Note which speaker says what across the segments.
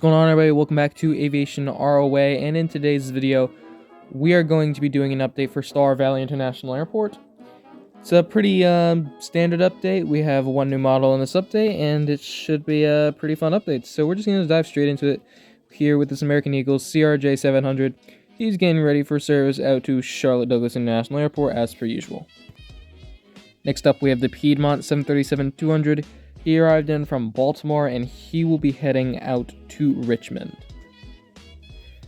Speaker 1: going on, everybody? Welcome back to Aviation ROA, and in today's video we are going to be doing an update for Star Valley International Airport. It's a pretty standard update. We have one new model in this update, and it should be a pretty fun update. So we're just going to dive straight into it here with this American Eagle CRJ 700. He's getting ready for service out to Charlotte Douglas International Airport as per usual. Next up, we have the Piedmont 737-200. He arrived in from Baltimore, and he will be heading out to Richmond.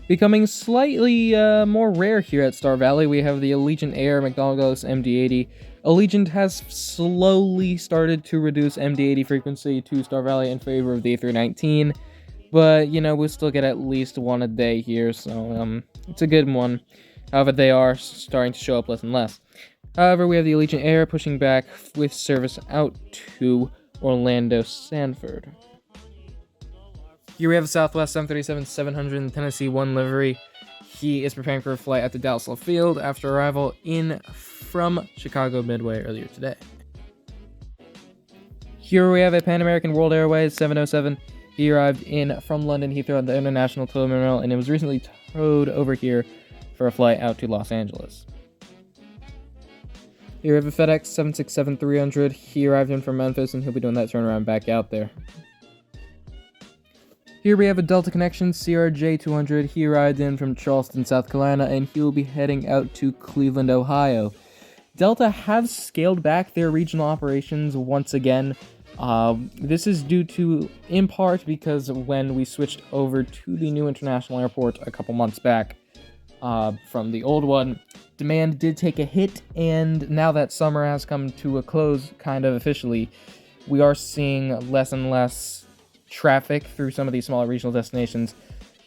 Speaker 1: Becoming slightly more rare here at Star Valley, we have the Allegiant Air McDonnell Douglas MD-80. Allegiant has slowly started to reduce MD-80 frequency to Star Valley in favor of the A319, but, you know, we'll still get at least one a day here, so it's a good one. However, they are starting to show up less and less. However, we have the Allegiant Air pushing back with service out to Orlando Sanford. Here we have a Southwest 737-700 in Tennessee 1 livery. He is preparing for a flight at the Dallas Love Field after arrival in from Chicago Midway earlier today. Here we have a Pan American World Airways 707. He arrived in from London Heathrow at the International Terminal, and it was recently towed over here for a flight out to Los Angeles. Here we have a FedEx 767-300. He arrived in from Memphis, and he'll be doing that turnaround back out there. Here we have a Delta Connection CRJ-200. He arrived in from Charleston, South Carolina, and he will be heading out to Cleveland, Ohio. Delta has scaled back their regional operations once again. This is due to, in part, because when we switched over to the new international airport a couple months back from the old one, demand did take a hit, and now that summer has come to a close, kind of officially, we are seeing less and less traffic through some of these smaller regional destinations,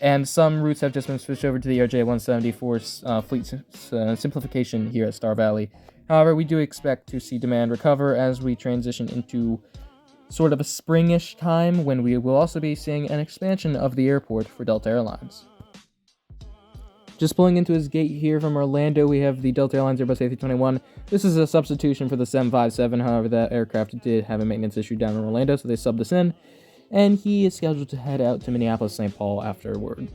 Speaker 1: and some routes have just been switched over to the RJ170 for fleet simplification here at Star Valley. However, we do expect to see demand recover as we transition into sort of a springish time when we will also be seeing an expansion of the airport for Delta Airlines. Just pulling into his gate here from Orlando, we have the Delta Airlines Airbus A321. This is a substitution for the 757, however, that aircraft did have a maintenance issue down in Orlando, so they subbed this in, and he is scheduled to head out to Minneapolis-St. Paul afterward.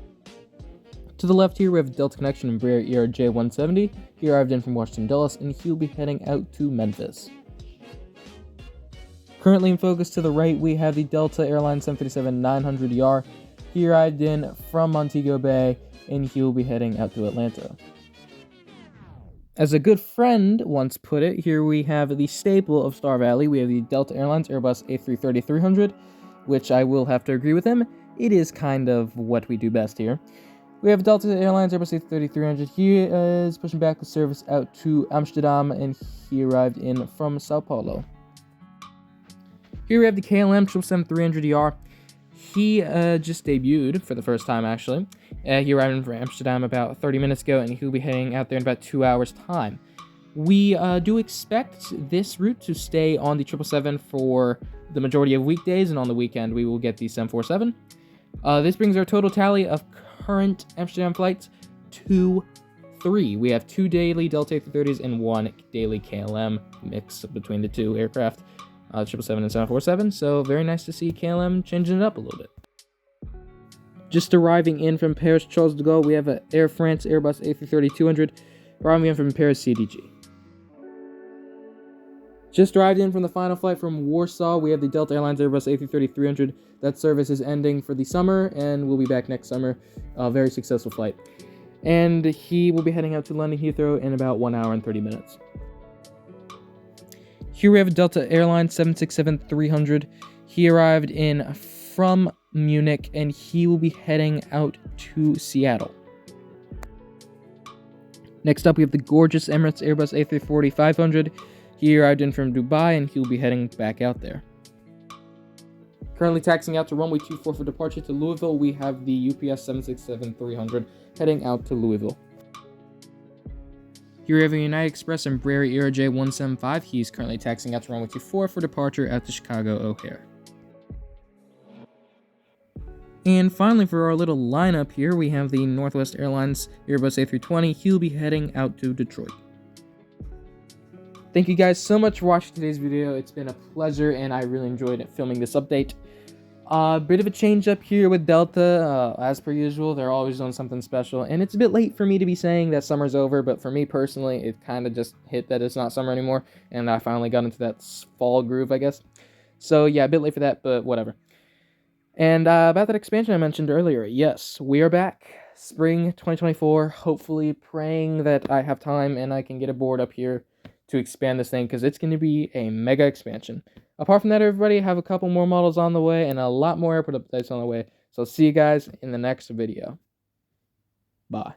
Speaker 1: To the left here, we have Delta Connection Embraer ERJ-170. He arrived in from Washington Dulles, and he will be heading out to Memphis. Currently in focus to the right, we have the Delta Airlines 737-900ER. He arrived in from Montego Bay, and he will be heading out to Atlanta. As a good friend once put it, here we have the staple of Star Valley. We have the Delta Airlines Airbus A330-300, which I will have to agree with him. It is kind of what we do best here. We have Delta Airlines Airbus A330-300. He is pushing back the service out to Amsterdam, and he arrived in from Sao Paulo. Here we have the KLM 777-300ER. He just debuted for the first time, actually. He arrived in from Amsterdam about 30 minutes ago, and he'll be heading out there in about 2 hours' time. We do expect this route to stay on the 777 for the majority of weekdays, and on the weekend we will get the 747. This brings our total tally of current Amsterdam flights to 3. We have 2 daily Delta A330s and 1 daily KLM mix between the two aircraft. 777 and 747, so very nice to see KLM changing it up a little bit. Just arriving in from Paris Charles de Gaulle, we have an Air France Airbus A330-200, arriving in from Paris CDG. Just arrived in from the final flight from Warsaw, we have the Delta Airlines Airbus A330-300. That service is ending for the summer, and we'll be back next summer. A very successful flight. And he will be heading out to London Heathrow in about 1 hour and 30 minutes. Here we have a Delta Airlines 767-300. He arrived in from Munich, and he will be heading out to Seattle. Next up, we have the gorgeous Emirates Airbus A340-500. He arrived in from Dubai, and he will be heading back out there. Currently taxiing out to runway 24 for departure to Louisville, we have the UPS 767-300 heading out to Louisville. Here we have a United Express Embraer ERJ-175. He's currently taxiing out to runway 24 for departure at the Chicago O'Hare. And finally, for our little lineup here, we have the Northwest Airlines Airbus A320. He'll be heading out to Detroit. Thank you guys so much for watching today's video. It's been a pleasure, and I really enjoyed filming this update. Bit of a change up here with Delta. As per usual, they're always doing something special, and it's a bit late for me to be saying that summer's over, but for me personally, it kind of just hit that it's not summer anymore, and I finally got into that fall groove, I guess. So yeah, a bit late for that, but whatever. And about that expansion I mentioned earlier, yes, we are back. Spring 2024, hopefully praying that I have time and I can get a board up here to expand this thing, because it's going to be a mega expansion. Apart from that, everybody, have a couple more models on the way and a lot more airport updates on the way. So see you guys in the next video. Bye.